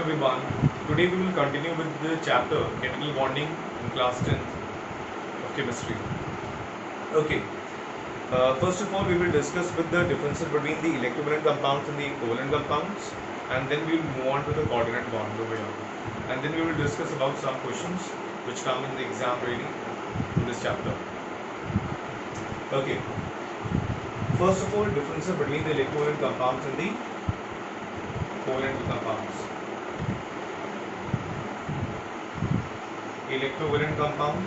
everyone. Today we will continue with the chapter chemical bonding in class 10th of chemistry. Okay. First of all, we will discuss with the differences between the electrovalent compounds and the covalent compounds, and then we will move on to the coordinate bond over here. And then we will discuss about some questions which come in the exam really in this chapter. Okay. First of all, differences between the electrovalent compounds and the covalent compounds. Electrovalent compound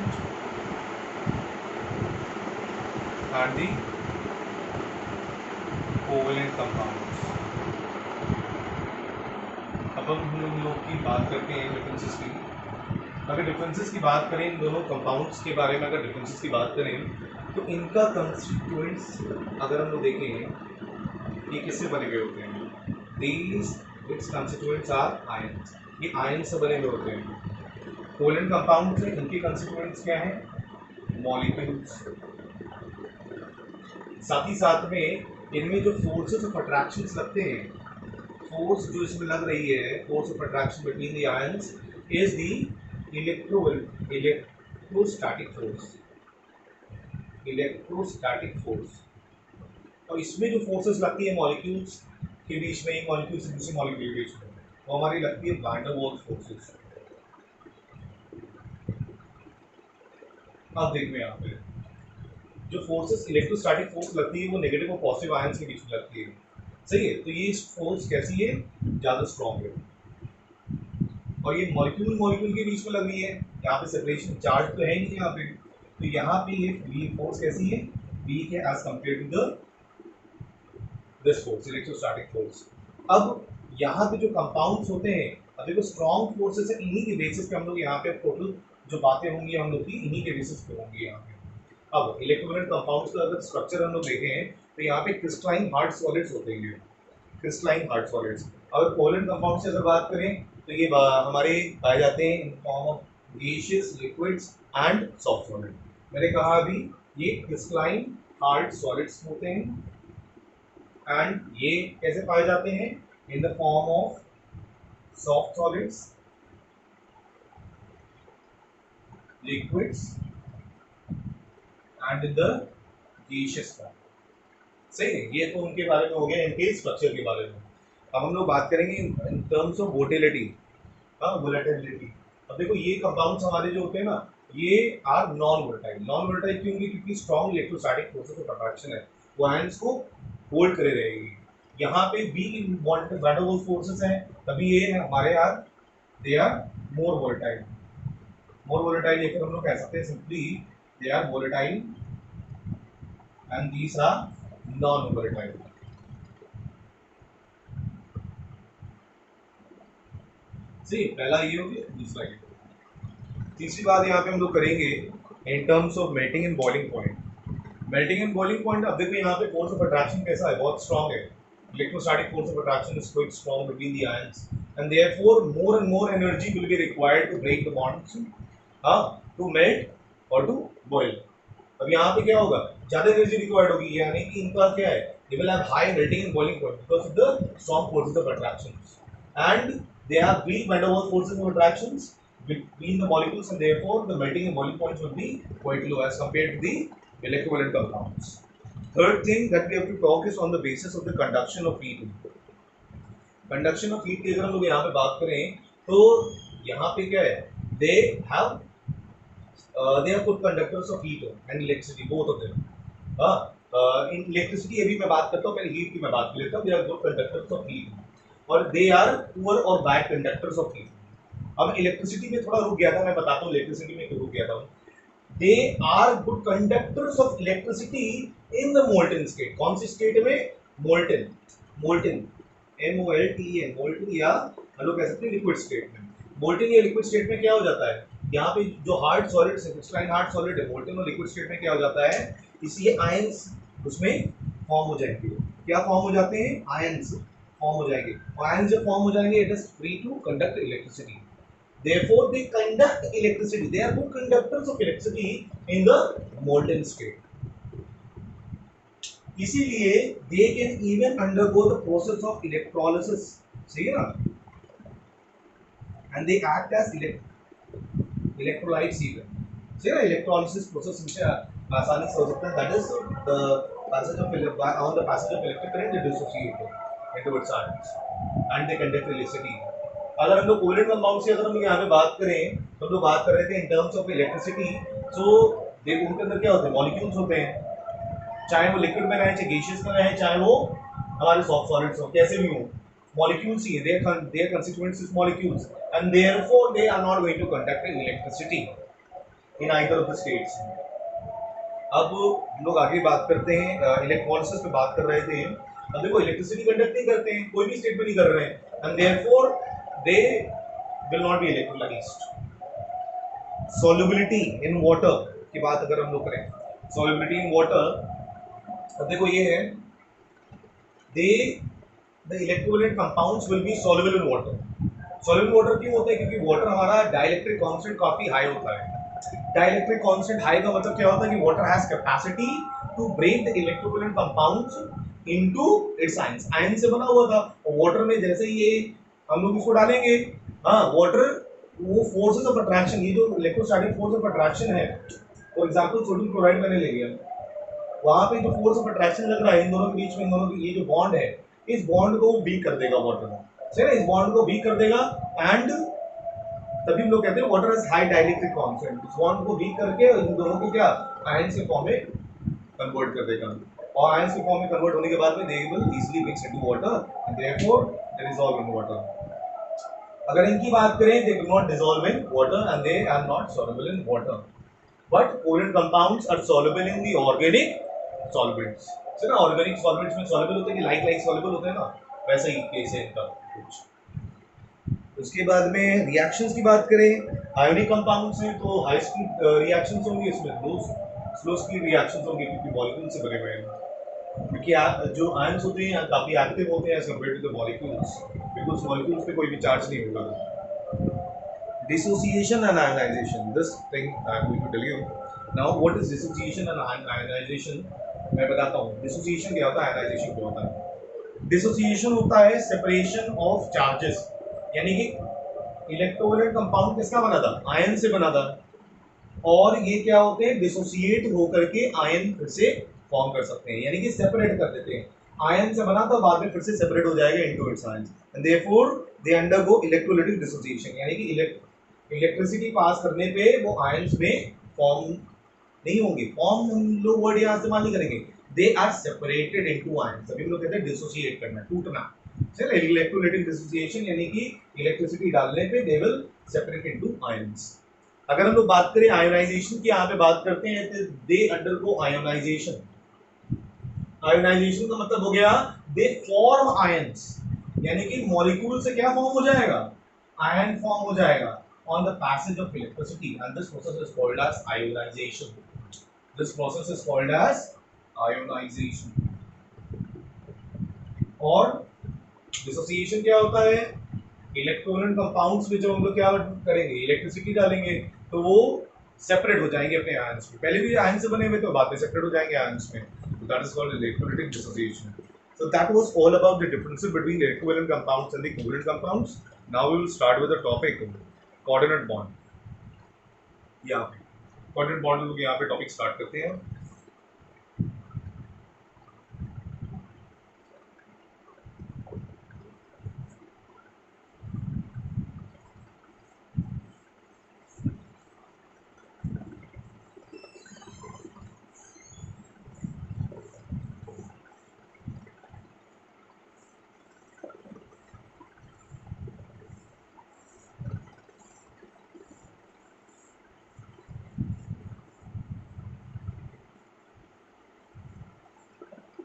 and the covalent compounds. अब हम लोग की बात करते हैं differences की। अगर differences की बात करें इन दोनों कंपाउंड्स के बारे में, अगर डिफरेंसेस की बात करें तो इनका कंस्टिट्यूएंट्स अगर हम लोग देखें ये किससे बने हुए होते हैं, these its constituents are ions. ये आयन से बने हुए होते हैं। कोवेलेंट कंपाउंड्स हैं, इनके कंस्टिट्यूएंट्स क्या हैं, मॉलिक्यूल्स। साथ ही साथ में इनमें जो फोर्सेस ऑफ अट्रैक्शंस लगते हैं, फोर्स जो इसमें लग रही है, force of attraction between the ions is the electrostatic force. Electrostatic force. और इसमें जो फोर्सेस लगती है मॉलिक्यूल्स के बीच में, एक मॉलिक्यूल से दूसरे मॉलिक्यूल के बीच में, वो हमारी लगती है वैन डर वाल्स फोर्सेस। अब देखो यहाँ पे जो फोर्सेस इलेक्ट्रोस्टैटिक फोर्स लगती है वो नेगेटिव और पॉजिटिव आयंस के बीच में लगती है, सही है। तो ये फोर्स कैसी है, ज़्यादा स्ट्रॉन्ग है। और ये मॉलिक्यूल मॉलिक्यूल के बीच में लग रही है, यहाँ पे सेपरेशन चार्ज तो है ही नहीं यहाँ पे, तो यहाँ पे ये फोर्स कैसी है, वीक है as compare to this force, electrostatic force. अब यहाँ पे जो कंपाउंड्स होते हैं, अब देखो स्ट्रॉन्ग फोर्सेस है, इन्हीं के बेसिस पे हम लोग यहाँ पे टोटल जो बातें होंगी हम लोग की इन्हीं के बेसिस पे होंगी यहाँ पे। अब इलेक्ट्रोवेलेंट कंपाउंड्स का अगर स्ट्रक्चर हम लोग देखें तो यहाँ पे क्रिस्टलाइन हार्ड सॉलिड्स होते हैं, क्रिस्टलाइन हार्ड सॉलिड्स। अगर कोवेलेंट कंपाउंड से अगर बात करें तो ये हमारे पाए जाते हैं in form of gaseous, liquids and soft solid. मैंने कहा अभी ये क्रिस्टलाइन हार्ड सॉलिड्स होते हैं एंड ये कैसे पाए जाते हैं, in the form of soft solids, liquids and in the gaseous form. सही है, ये तो उनके बारे में हो गया, इनके स्ट्रक्चर के बारे में। अब हम लोग बात करेंगे इन टर्म्स ऑफ वोलेटिलिटी। हाँ, वोलेटिलिटी। अब देखो ये कंपाउंड्स हमारे जो होते हैं ना, ये are non volatile. Non volatile क्यों, क्योंकि strong electrostatic forces of attraction है, वो आयंस को होल्ड करे रहेगी। यहाँ पे B van der Waals forces हैं, तभी ये हमारे are they are more volatile. More volatile लेकर हम लोग कह सकते हैं simply they are volatile and these are non volatile. सही, पहला ये हो गया, दूसरा ये। तीसरी बात यहाँ पे हम लोग करेंगे in terms of melting and boiling point. Melting and boiling point, अब देखो यहाँ पे फोर्स ऑफ अट्रैक्शन कैसा है, बहुत स्ट्रॉन्ग है। Electrostatic force of attraction is quite strong between the ions and therefore more and more energy will be required to break the bonds, to melt और to boil. अब यहाँ पे क्या होगा, ज्यादा एनर्जी रिक्वायर्ड होगी, यानी कि इनका क्या है, they will have high melting and boiling point because of the strong forces of attractions, and they have weak van der Waals forces of attractions between the molecules, and therefore the melting and boiling points will be quite low as compared to the electrovalent compounds. Third thing that we have to talk is on the basis of the conduction of heat. Conduction of heat की अगर हम लोग यहाँ पे बात करें तो यहाँ पे क्या है, they have good conductors of heat and electricity, both of them. In electricity अभी मैं बात करता हूँ, पहले हीट की मैं बात कर लेता हूँ। They are good conductors of heat और दे आर पुअर और बैड कंडक्टर्स ऑफ हीट। अब इलेक्ट्रिसिटी में थोड़ा रुक गया था, मैं बताता हूँ इलेक्ट्रिसिटी में क्यों रुक गया था। They are good conductors of electricity in the molten state. कौन सी स्टेट में, मोल्टन, मोल्टन MOLTEN, मोल्टन, या हम लोग कह सकते हैं लिक्विड स्टेट में। मोल्टन या लिक्विड स्टेट में क्या हो जाता है, यहाँ पे जो हार्ड सॉलिड है, क्रिस्टलाइन हार्ड सॉलिड है, मोल्टन और लिक्विड स्टेट में क्या हो जाता है, इसलिए आयंस उसमें फॉर्म हो जाएंगे। क्या फॉर्म हो जाते हैं, आयंस फॉर्म हो जाएंगे। और आयंस जब फॉर्म हो जाएंगे, it is free to conduct electricity, therefore they conduct electricity, they are good conductors of electricity in the molten state. इसीलिए they can even undergo the process of electrolysis, सही है ना। and they act as electrolytes even. So yeah, electrolysis process इनसे आसानी से हो सकता है. That is the passage of on the passage of electric current they dissociate into its atoms and they conduct electricity. अगर हम लोग कोवलेंट कंपाउंड से अगर हम यहाँ पे बात करें तो हम लोग बात कर रहे थे इन टर्म्स ऑफ इलेक्ट्रिसिटी. सो उनके अंदर क्या होते हैं, मॉलिक्यूल्स होते हैं, चाहे वो लिक्विड में रहे, चाहे गैसियस में रहे, चाहे वो हमारे सॉफ्ट सॉलिड्स हो, कैसे भी हो, molecules he they are constituents is molecules and therefore they are not going to conduct electricity in either of the states. अब हम लोग आगे बात करते हैं इलेक्ट्रोलिसिस पे बात कर रहे थे. अब देखो इलेक्ट्रिसिटी कंडक्ट नहीं करते हैं, कोई भी स्टेट में नहीं कर रहे हैं, and therefore they will not be electrolyzed. Solubility in water की बात अगर हम लोग करें, solubility in water, अब देखो ये है the electrolyte compounds will be soluble in water. Soluble water क्यों होता है, क्योंकि वाटर हमारा डाइलेक्ट्रिक कांस्टेंट काफी हाई होता है. डाइलेक्ट्रिक कांस्टेंट हाई का मतलब क्या होता है कि water has capacity to break the electrolyte compounds into its ions. Ion से बना हुआ था, और वाटर में जैसे ही ये हम लोग इसको डालेंगे, हाँ वाटर वो फोर्सेस ऑफ अट्रैक्शन, ये जो इलेक्ट्रोस्टैटिक फोर्स ऑफ अट्रैक्शन है, फॉर एग्जांपल सोडियम क्लोराइड मैंने ले लिया, वहां पे जो फोर्स ऑफ अट्रैक्शन लग रहा है इन दोनों के बीच में, इन दोनों की ये जो बॉन्ड है, इस बॉन्ड को वीक कर देगा वाटर में, सही ना, इस बॉन्ड को वीक कर देगा. एंड तभी हम लोग कहते हैं water has high dielectric constant. इस बॉन्ड को वीक करके इन दोनों को क्या आयंस के फॉर्म में कन्वर्ट कर देगा, और आयंस के फॉर्म में कन्वर्ट होने के बाद में they will easily mix into water and therefore they dissolve in water. अगर इनकी बात करें, they will not dissolve in water and they are not soluble in water, but covalent compounds are soluble in the organic solvents. So ना organic solvents में soluble होते हैं कि like soluble होते हैं ना, वैसा ही केस है इनका कुछ. उसके बाद में रिएक्शंस की बात करें, आयोनिक कंपाउंड्स हैं तो हाई स्पीड रिएक्शंस होंगे, इसमें स्लो स्पीड रिएक्शंस होंगे क्योंकि मॉलिक्यूल से बने हुए हैं. क्योंकि जो आयंस होते हैं काफ़ी एक्टिव होते हैं as compare to the molecules, because molecules पे कोई भी चार्ज नहीं होगा. Dissociation and ionization, this thing I am going to tell you now. What is dissociation and ionization, मैं बताता हूँ. डिसोसिएशन क्या होता है, आयनाइजेशन क्या होता है. डिसोसिएशन होता है सेपरेशन ऑफ चार्जेस, यानी कि इलेक्ट्रोलाइट कंपाउंड किसका बना था, आयन से बना था, और ये क्या होते हैं डिसोसिएट होकर के आयन फिर से फॉर्म कर सकते हैं, यानी कि सेपरेट कर देते हैं. आयन से बना था, बाद में फिर से सेपरेट हो जाएगा into its ions, and therefore they undergo electrolytic dissociation, यानी कि इलेक्ट्रिसिटी पास करने पे वो आयंस में फॉर्म नहीं होंगे. फॉर्म हम लोग वर्ड यहाँ इस्तेमाल नहीं करेंगे, they are separated into ions. सभी लोग कहते हैं डिसोसिएट करना, टूटना. चलिए इलेक्ट्रोलाइटिक डिसोसिएशन यानी कि इलेक्ट्रिसिटी डालने पे they will separate into ions. अगर हम लोग बात करें आयोनाइजेशन की, यहाँ पे बात करते हैं तो दे अंडरगो आयोनाइजेशन. आयोनाइजेशन का मतलब हो गया दे फॉर्म आयंस, यानी कि मॉलिक्यूल से क्या फॉर्म हो जाएगा, आयन फॉर्म हो जाएगा on the passage of electricity, and this process is called as ionization. This process is called as ionization. और डिसोसिएशन क्या होता है, इलेक्ट्रोलाइट कंपाउंड्स में जब हम लोग क्या करेंगे, इलेक्ट्रिसिटी डालेंगे तो वो सेपरेट हो जाएंगे अपने आयंस में. पहले भी आयन से बने हुए तो बाद में सेपरेट हो जाएंगे आयंस में, so that is called electrolytic dissociation. So that was all about the differences between the equivalent compounds and the covalent compounds. Now we will start with the topic coordinate bond. यहाँ पे coordinate bond लोग यहाँ पे topic start करते हैं.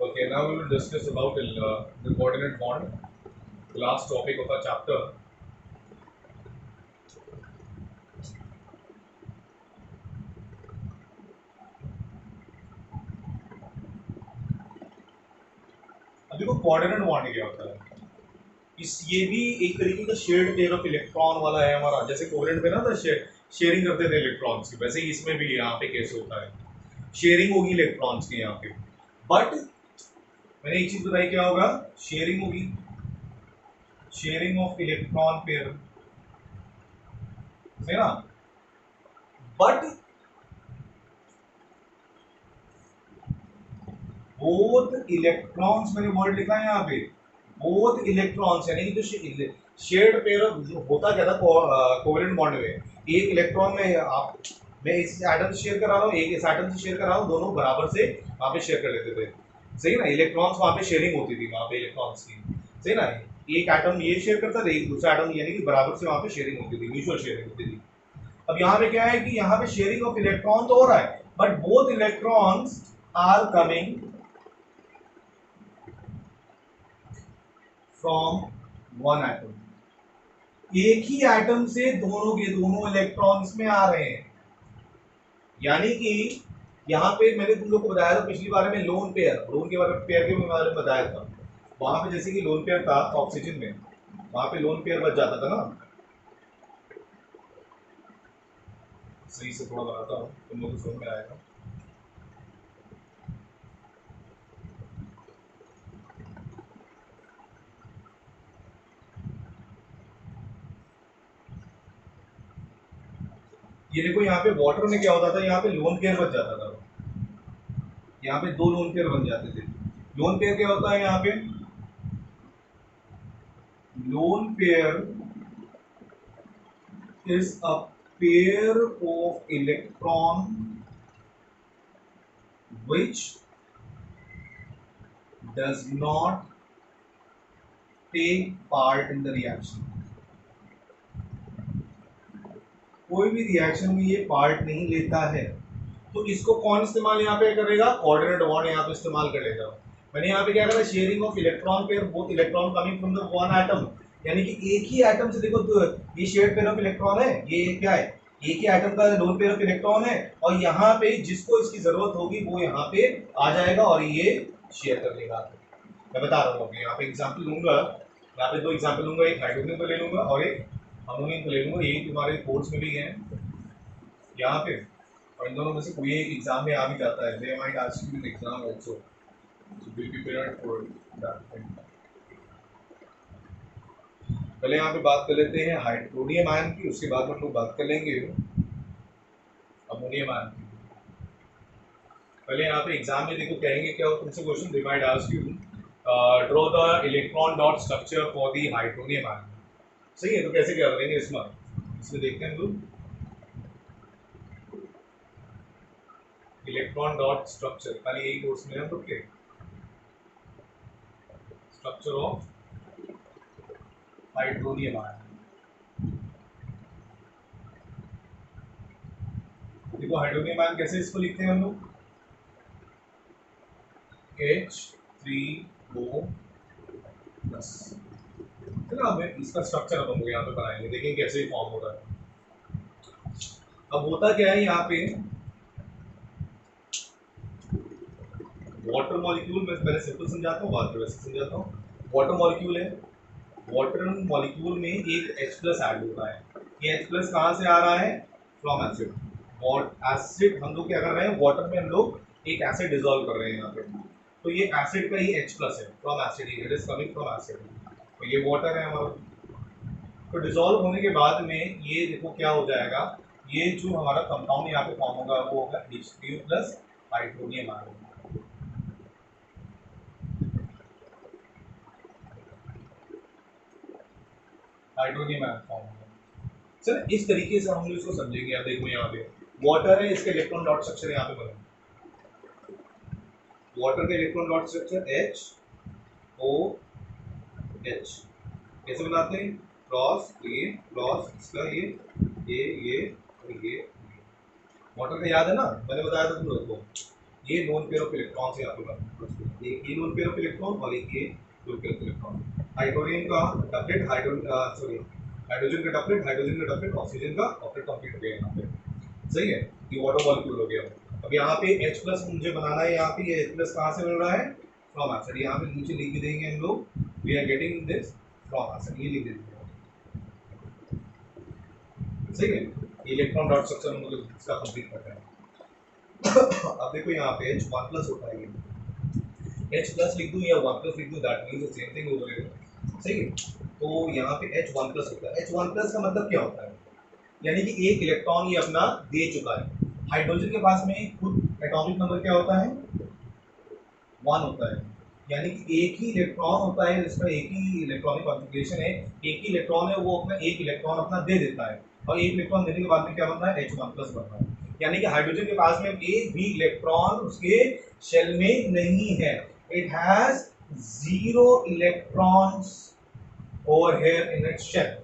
Okay, now we will discuss about the coordinate bond, the last topic of our chapter. अब देखो coordinate bond क्या होता है. ये भी एक तरीके का शेयर्ड पेयर ऑफ इलेक्ट्रॉन वाला है हमारा, जैसे कोवेलेंट में ना था शेयरिंग करते थे इलेक्ट्रॉन्स की, वैसे ही इसमें भी यहाँ पे कैसे होता है, शेयरिंग होगी इलेक्ट्रॉन्स की यहाँ पे. बट मैंने एक चीज बताई क्या होगा, शेयरिंग होगी, शेयरिंग ऑफ इलेक्ट्रॉन पेयर, सही ना। बट बोथ इलेक्ट्रॉन्स, मैंने वर्ड लिखा है यहाँ पे, बोथ इलेक्ट्रॉन्स, यानी कि जो शेयर्ड पेयर होता क्या था कोवेलेंट बॉन्ड में, एक इलेक्ट्रॉन में आप, मैं इस एटम से शेयर करा रहा हूँ, एक इस एटम से शेयर कर रहा हूँ, दोनों बराबर से वहाँ पे शेयर कर लेते थे, सही ना। इलेक्ट्रॉन्स वहाँ पे शेयरिंग होती थी, वहाँ पे इलेक्ट्रॉन्स की, सही ना। एक एटम ये शेयर करता था, एक दूसरा एटम, यानी कि बराबर से वहाँ पे शेयरिंग होती थी, म्यूचुअल शेयरिंग होती थी। अब यहाँ पे क्या है कि यहाँ पे शेयरिंग ऑफ इलेक्ट्रॉन तो हो रहा है, but both electrons are coming from one atom, एक ही एटम से दोनों के दोनों इलेक्ट्रॉन्स में आ रहे हैं। यानी कि यहाँ पे मैंने तुम लोग को बताया था पिछली बार में लोन पेयर, लोन के बारे में बताया था। वहां पे जैसे कि लोन पेयर था ऑक्सीजन में, वहां पे लोन पेयर बच जाता था ना। सही से थोड़ा बनाता हूँ, तुम लोग को समझ में आएगा। ये देखो यहाँ पे वाटर में क्या होता था, यहाँ पे लोन पेयर बच जाता था, यहाँ पे दो लोन पेयर बन जाते थे। लोन पेयर क्या होता है, यहाँ पे lone pair is a pair of electron which does not take part in the reaction, कोई भी रिएक्शन में ये पार्ट नहीं लेता है। तो इसको कौन इस्तेमाल यहाँ पे करेगा, कोऑर्डिनेट बॉन्ड यहाँ पे इस्तेमाल करेगा। मैंने यहाँ पे क्या करा, sharing of electron pair, both electron coming from the one atom, यानी कि एक ही एटम से, देखो तो ये शेयर्ड पेयर ऑफ इलेक्ट्रॉन है, ये क्या है, एक ही एटम का लोन पेयर ऑफ इलेक्ट्रॉन है, और यहाँ पे जिसको इसकी जरूरत होगी वो यहाँ पे आ जाएगा और ये शेयर कर लेगा। मैं बता रहा हूँ, यहाँ पे एग्जाम्पल लूंगा, यहाँ पे दो एग्जाम्पल लूंगा, एक हाइड्रोजन को ले लूंगा और एक अमोनियम को ले लूंगा, यही तुम्हारे कोर्स में भी है यहाँ पे, और इन दोनों में से कोई एक एग्जाम में आ भी जाता है, they might ask you in exam also, so be prepared for that. पहले यहाँ पे बात कर लेते हैं हाइड्रोनियम आयन की, उसके बाद हम लोग बात कर लेंगे अमोनियम आयन की। पहले यहाँ पे एग्जाम में देखो कहेंगे क्या हो तुमसे question, they might ask you draw the electron dot structure for the hydronium ion. सही है, तो कैसे क्या करेंगे इसमें देखते हैं हम लोग, इलेक्ट्रॉन डॉट स्ट्रक्चर, खाली यही कोर्स में हम लोग के स्ट्रक्चर ऑफ हाइड्रोनियम आयन। देखो हाइड्रोनियम आयन कैसे इसको लिखते हैं हम लोग, H3O+। चलो अब इसका स्ट्रक्चर अब हम लोग यहाँ पे बनाएंगे, देखेंगे कैसे फॉर्म हो रहा है। अब होता क्या है यहाँ पे, वाटर मॉलिक्यूल, मैं पहले सिंपल समझाता हूँ बाद में वैसे समझाता हूँ। वाटर मॉलिक्यूल है, वाटर मॉलिक्यूल में एक H+ ऐड होता है, ये H+ कहाँ से आ रहा है, फ्रॉम एसिड। और एसिड हम लोग क्या कर रहे हैं, वाटर में हम लोग एक एसिड डिसॉल्व कर रहे हैं यहाँ पे, तो ये एसिड का ही H+ है, from acid, it is coming from acid, तो ये वाटर है हमारा। तो डिसॉल्व होने के बाद में ये देखो क्या हो जाएगा, ये जो हमारा कंपाउंड यहाँ पे फॉर्म होगा वो होगा H3O+ hydronium ion. Hydronium ion form होगा। सर इस तरीके से हम लोग इसको समझेंगे। अब देखो यहाँ पे वाटर है, इसके इलेक्ट्रॉन डॉट स्ट्रक्चर यहाँ पे बनेगा, वाटर का इलेक्ट्रॉन डॉट स्ट्रक्चर HOH, कैसे बनाते हैं, क्रॉस इसका ये और ये। वाटर का याद है ना, मैंने बताया था तुम लोग को, ये लोन पेयर ऑफ इलेक्ट्रॉन से यहाँ पे बनता है, ये लोन पेयर ऑफ इलेक्ट्रॉन और एक ये lone pair of electron. Hydrogen का डबलेट, हाइड्रोजन का डबलेट, ऑक्सीजन का ऑक्टेट कंप्लीट हो गया यहाँ पे, सही है, ये वाटर मॉलिक्यूल हो गया। अब यहाँ पे H+ मुझे बनाना है, यहाँ पे ये H+ कहाँ से मिल रहा है, फ्रॉम एसिड, यहाँ पे नीचे लिख भी देंगे हम लोग, we are getting this from acid, ये लिख देंगे, सही है। इलेक्ट्रॉन डॉट स्ट्रक्चर हम लोग इसका कंप्लीट करते हैं। अब देखो यहाँ पे H1+ होता है, ये H+ लिख दूँ या 1+ लिख दूँ, that means the same thing over here, सही है। तो यहाँ पे H1+ होता है, H1+ का मतलब क्या होता है, यानी कि एक इलेक्ट्रॉन ये अपना दे चुका है। हाइड्रोजन के पास में खुद एटॉमिक नंबर क्या होता है, 1 होता है, यानी कि एक ही इलेक्ट्रॉन होता है, जिसका एक ही इलेक्ट्रॉनिक कॉन्फ़िगरेशन है, एक ही इलेक्ट्रॉन है, वो अपना एक इलेक्ट्रॉन अपना दे देता है, और एक इलेक्ट्रॉन देने के बाद में क्या बन रहा है, H1+ बन रहा है। यानी कि हाइड्रोजन के पास में एक भी इलेक्ट्रॉन उसके शेल में नहीं है, it has 0 electrons over here in its shell.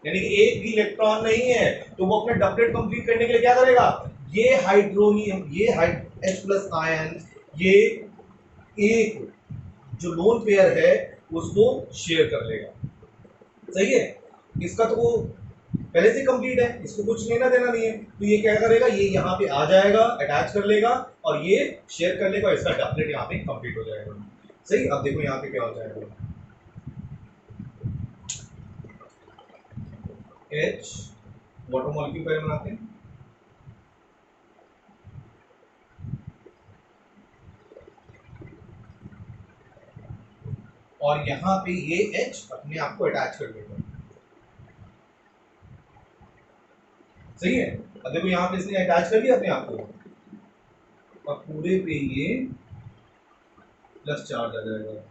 यानी कि एक भी इलेक्ट्रॉन नहीं है, तो वो अपना डबलेट कंप्लीट करने के लिए क्या करेगा, ये हाइड्रोनियम, ये H+ आयन, ये एक जो लोन पेयर है उसको शेयर कर लेगा। सही है, इसका तो वो पहले से कंप्लीट है, इसको कुछ लेना देना नहीं है, तो ये क्या करेगा, ये यहाँ पे आ जाएगा, अटैच कर लेगा और ये शेयर कर लेगा, इसका डबलेट यहाँ पे कंप्लीट हो जाएगा। सही, अब देखो यहाँ पे क्या हो जाएगा, H वाटर मॉलिक्यूल पहले बनाते हैं, और यहाँ पे ये H अपने आप को अटैच कर लेगा। सही है, अब देखो यहाँ पे इसने अटैच कर लिया अपने आप को, और पूरे पे ये प्लस चार्ज आ जाएगा।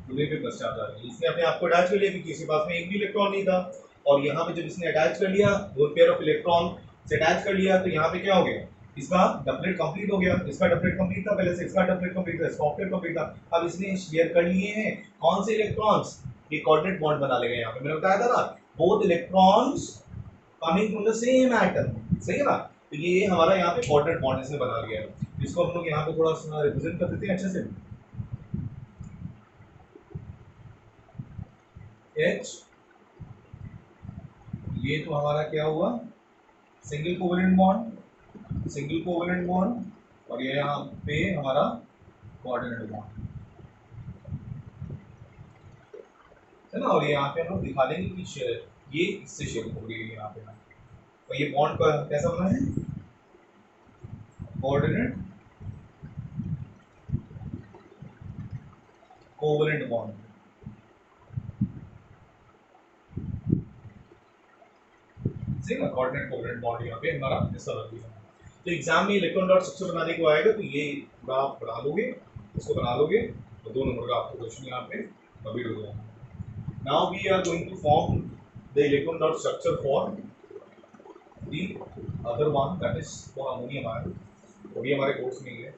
पूरे पे प्लस चार्ज आ रही है, इसने अपने आप को अटैच कर लिया क्योंकि इसके पास में एक भी इलेक्ट्रॉन नहीं था, और यहाँ पे जब इसने अटैच कर लिया, दो पेयर ऑफ इलेक्ट्रॉन से अटैच कर लिया, तो यहाँ पे क्या हो गया, इसका डबलेट कंप्लीट हो गया, इसका डबलेट कंप्लीट था पहले से, इसका डबलेट कंप्लीट था, इसका ऑक्टेट कंप्लीट था। अब इसने शेयर कर लिए हैं कौन से इलेक्ट्रॉन्स, ये कोऑर्डिनेट बॉन्ड बना लेगा। यहाँ पे मैंने बताया था ना, both electrons coming from the same atom, सही है ना, तो ये हमारा यहाँ पे कोऑर्डिनेट बॉन्ड इसने बना लिया है, इसको हम लोग यहाँ पे थोड़ा सा रिप्रेजेंट कर देते हैं अच्छे से। H, ये तो हमारा क्या हुआ, single covalent bond, single covalent bond, और ये यहाँ पे हमारा कोऑर्डिनेट बॉन्ड है ना, और यहाँ पे हम लोग दिखा देंगे कि ये इससे शेयर हो गई है यहाँ पे, और ये बॉन्ड का कैसा बना है, कोऑर्डिनेट कोवेलेंट बॉन्ड। सही ना, कोऑर्डिनेट कोवेलेंट बॉन्ड यहाँ पे हमारा ऐसा बन गया। तो एग्जाम में इलेक्ट्रॉन डॉट स्ट्रक्चर बनाने को आएगा, तो ये पूरा आप बना लोगे, इसको बना लोगे, तो 2 नंबर का आपको क्वेश्चन यहाँ पे कंप्लीट हो जाएगा। Now we are going to form the electron dot structure for the other one, that is for ammonium ion, वो भी हमारे कोर्स में ही है।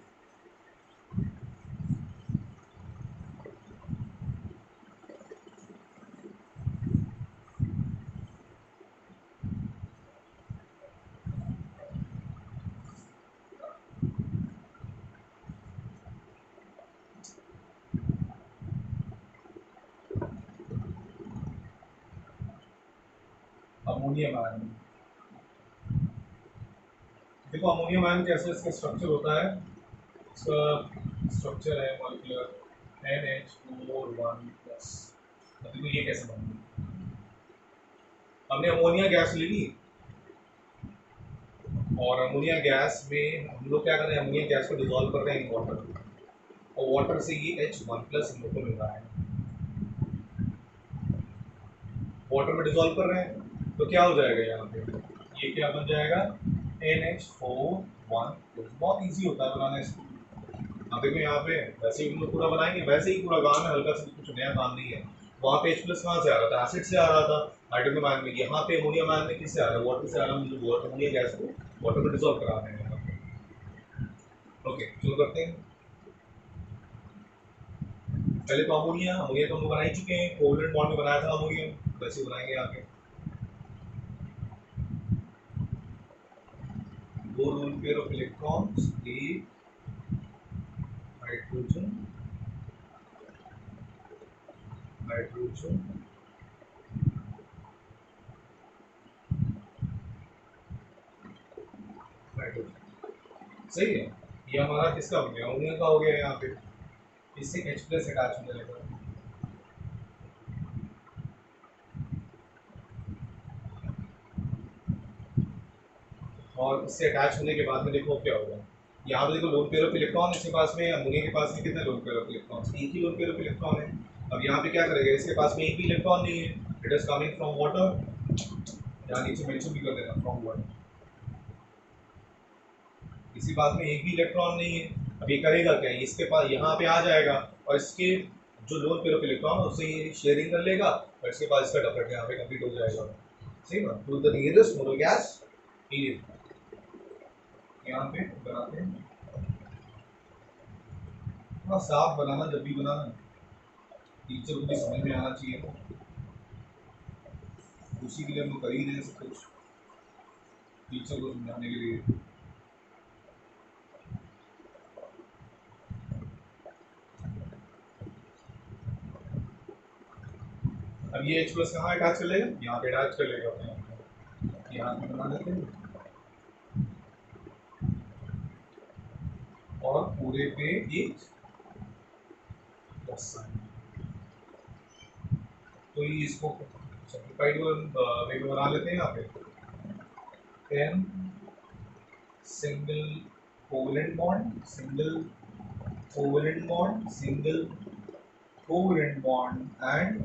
अमोनियम आयन, देखो अमोनियम आयन कैसे इसका स्ट्रक्चर होता है, इसका स्ट्रक्चर है मॉलिक्यूलर NH4 1+। देखो ये कैसे बनेगा, हमने अमोनिया गैस ले ली, और अमोनिया गैस में हम लोग क्या कर रहे हैं, अमोनिया गैस को डिजोल्व कर रहे हैं इन वाटर, और वाटर से ये H1+ हम लोग को मिल रहा है, वाटर में डिजोल्व कर रहे हैं, तो क्या हो जाएगा यहाँ पे, ये क्या बन जाएगा, NH4 1+। बहुत इजी होता है बनाना इसको। अब देखो यहाँ पे वैसे ही हम लोग पूरा बनाएंगे, वैसे ही पूरा काम है, हल्का सा कुछ नया काम नहीं है। वहाँ पे H+ कहाँ से आ रहा था, एसिड से आ रहा था हाइड्रोजन आयन में, यहाँ पे अमोनियम आयन में किससे आ रहा है, वाटर से आ रहा है, मतलब अमोनिया गैस को वाटर में डिजोल्व करा रहे हैं यहाँ पे। ओके शुरू करते हैं। पहले तो अमोनिया, अमोनिया तो हम लोग बना ही चुके हैं, कोवलेंट बॉन्ड में बनाया था अमोनियम, वैसे बनाएंगे आगे। 2 लोन पेयर ऑफ इलेक्ट्रॉन्स, एक हाइड्रोजन हाइड्रोजन हाइड्रोजन, सही है। ये हमारा किसका हो गया, अमोनिया का हो गया यहाँ पे, इससे H+ अटैच होने लगा, और इससे अटैच होने के बाद में देखो क्या होगा, यहाँ पे देखो लोन पेयर ऑफ इलेक्ट्रॉन इसके पास में, अमोनिया के पास में कितने लोन पेयर ऑफ इलेक्ट्रॉन, एक ही लोन पेयर ऑफ इलेक्ट्रॉन है। अब यहाँ पे क्या करेगा, इसके पास में एक भी इलेक्ट्रॉन नहीं है, it is coming from water, यहाँ नीचे मेंशन भी कर देना फ्रॉम वाटर, इसी पास में एक भी इलेक्ट्रॉन नहीं है। अब ये करेगा क्या, इसके पास यहाँ पे आ जाएगा और इसके जो लोन पेयर ऑफ इलेक्ट्रॉन है उससे ये शेयरिंग कर लेगा और इसके बाद इसका डबलेट यहाँ पे कंप्लीट हो जाएगा। सही ना, to the nearest molar gas helium, यहाँ पे बनाते हैं, थोड़ा साफ बनाना जब भी बनाना, टीचर को भी समझ में आना चाहिए, उसी के लिए हम लोग कर ही रहे हैं सब कुछ, टीचर को समझाने के लिए। अब ये H प्लस कहाँ अटैच कर लेगा, यहाँ पे अटैच कर लेगा अपने, यहाँ पे बना देते हैं और पूरे पे एक प्लस साइन, तो ये इसको सिंपलीफाइड वे में बना लेते हैं। यहाँ पे 10 single covalent bond, single covalent bond, single covalent bond and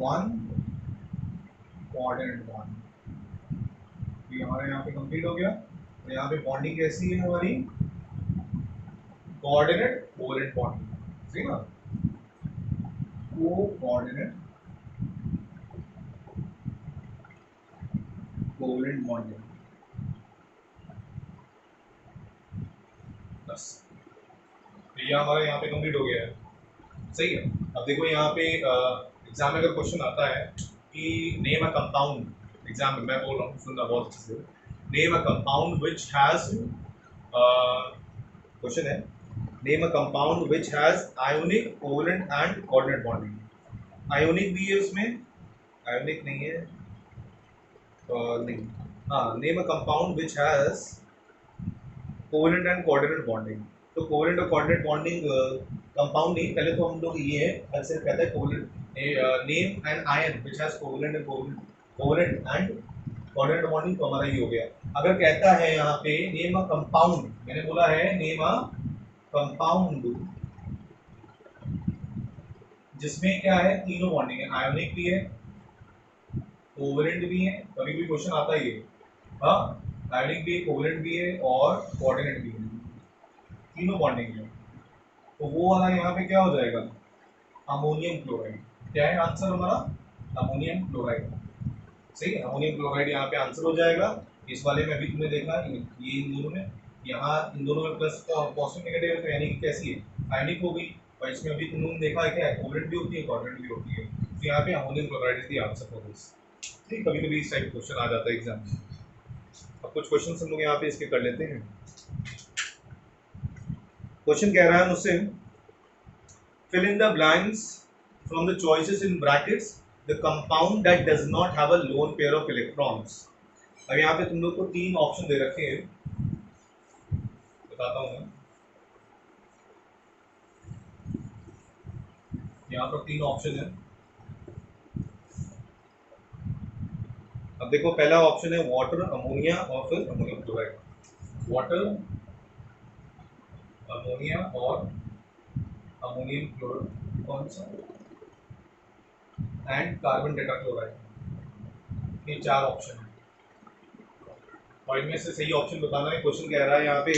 one coordinate bond, ये हमारे यहाँ पे कंप्लीट हो गया। तो यहाँ पे बॉन्डिंग कैसी है हमारी, कोऑर्डिनेट कोवेलेंट बॉन्ड, ठीक ना, कोऑर्डिनेट कोवेलेंट बॉन्डिंग, बस तो ये हमारा यहाँ पे कंप्लीट हो गया है। सही है। अब देखो यहाँ पे एग्जाम में अगर क्वेश्चन आता है कि नेम अ कंपाउंड, एग्जाम में मैं बोल रहा हूँ सुनना बहुत अच्छे से, name a compound which has, question है name a compound which has ionic covalent and coordinate bonding, ionic भी है उसमें, आयोनिक नहीं है नहीं, हाँ, name a compound which has covalent and coordinate bonding, तो कोवेलेंट और कोऑर्डिनेट बॉन्डिंग कंपाउंड नहीं, पहले तो हम लोग ये है सिर्फ कहते हैं covalent, name and ion which has covalent and covalent and coordinate bonding, तो हमारा ये हो गया। अगर कहता है यहाँ पे नेम अ कंपाउंड, मैंने बोला है नेम अ कंपाउंड जिसमें क्या है, तीनों बॉन्डिंग है, आयोनिक भी है, कोवेलेंट भी है, कभी भी क्वेश्चन आता है ये, हाँ, आयोनिक भी है, कोवेलेंट भी है और कोऑर्डिनेट भी है, तीनों बॉन्डिंग है, तो वो वाला यहाँ पे क्या हो जाएगा, अमोनियम क्लोराइड। क्या है आंसर हमारा, अमोनियम क्लोराइड। सही है, अमोनियम क्लोराइड यहाँ पे आंसर हो जाएगा। इस वाले में अभी तुमने देखा ये इन दोनों में, यहाँ इन दोनों में प्लस पॉजिटिव नेगेटिव है, तो यानी कि कैसी है, आयनिक हो गई, और इसमें अभी तुमने देखा है क्या है, कोवेलेंट भी होती है, कोऑर्डिनेट भी होती है, तो यहाँ पे ammonium chloride is the answer for this. ठीक, कभी कभी इस टाइप क्वेश्चन आ जाता है एग्जाम में। अब कुछ क्वेश्चन हम लोग यहाँ पे इसके कर लेते हैं। क्वेश्चन कह रहा है मुझसे, fill in the blanks from the choices in brackets the compound that does not have a lone pair of electrons। अब यहाँ पे तुम लोग को तीन ऑप्शन दे रखे हैं, बताता हूँ मैं, यहाँ पर तीन ऑप्शन है। अब देखो पहला ऑप्शन है वाटर, अमोनिया और फिर अमोनियम क्लोराइड, वाटर, अमोनिया और अमोनियम क्लोराइड, कौन सा, एंड कार्बन टेट्राक्लोराइड, ये चार ऑप्शन है और इनमें से सही ऑप्शन बताना है। क्वेश्चन कह रहा है यहाँ पे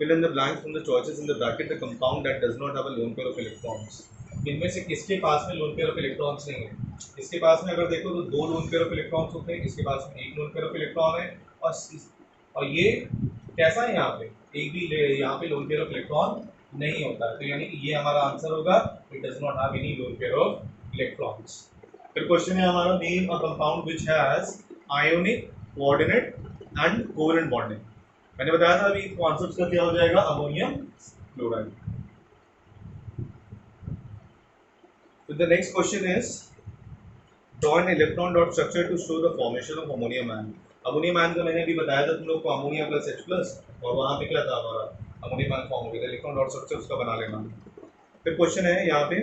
fill in the blanks from the choices in the bracket the compound that does not have a lone pair of electrons। इनमें से किसके पास में लोन पेयर ऑफ इलेक्ट्रॉन्स नहीं है, इसके पास में अगर देखो तो दो लोन पेयर ऑफ इलेक्ट्रॉन्स होते हैं, इसके पास में एक लोन पेयर ऑफ इलेक्ट्रॉन है, और ये कैसा है, यहाँ पे एक भी यहाँ पे लोन पेयर ऑफ इलेक्ट्रॉन नहीं होता है, तो यानी कि ये हमारा आंसर होगा, it does not have any lone pair of electrons. फिर क्वेश्चन है हमारा, name a compound which has ionic, coordinate and covalent bonding, मैंने बताया था अभी, तो आंसर इसका क्या हो जाएगा, ammonium chloride. So the next question is, draw an electron dot structure to show the formation of ammonium ion। Ammonium ion का मैंने अभी बताया था तुम लोग को, अमोनिया प्लस H प्लस, और वहाँ पे क्या था हमारा, अमोनियम आयन फॉर्म हो गया, इलेक्ट्रॉन डॉट स्ट्रक्चर उसका बना लेना। फिर क्वेश्चन है यहाँ पे,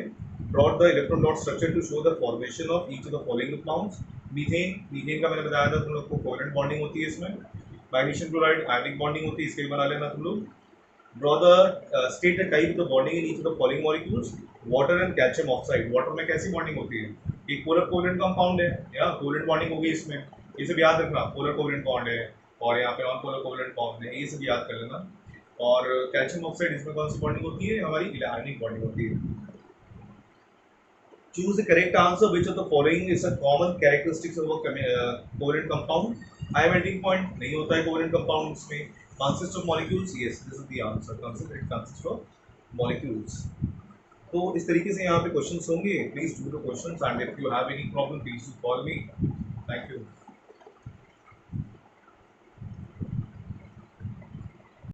draw the electron dot structure to show the formation of each of the following compounds। Methane, methane का मैंने बताया था तुम लोग को, कोवेलेंट बॉन्डिंग होती है इसमें, मैग्नीशियम क्लोराइड आयनिक बॉन्डिंग होती है, इसके भी बना लेना तुम लोग। Draw the state the type the bonding in each of the following molecules. Water and calcium oxide, water में कैसी बॉन्डिंग होती है, एक पोलर कोवेलेंट कंपाउंड है या कोवेलेंट बॉन्डिंग होगी इसमें, ये सब याद रखना, पोलर कोवेलेंट बॉन्ड है और यहाँ पे नॉन पोलर कोवेलेंट बॉन्ड है, ये सब याद कर लेना। और कैल्शियम ऑक्साइड इसमें कौन सी बॉन्डिंग होती है, हमारी आयनिक बॉन्डिंग होती है। Choose the correct answer. Which of the following is a common characteristics of a covalent compound? High melting point नहीं होता है covalent compounds में. Consist of molecules? Yes, this is the answer. It consists of molecules. तो इस तरीके से यहाँ पे क्वेश्चंस होंगे. Please do the questions and if you have any problem, please call me. Thank you.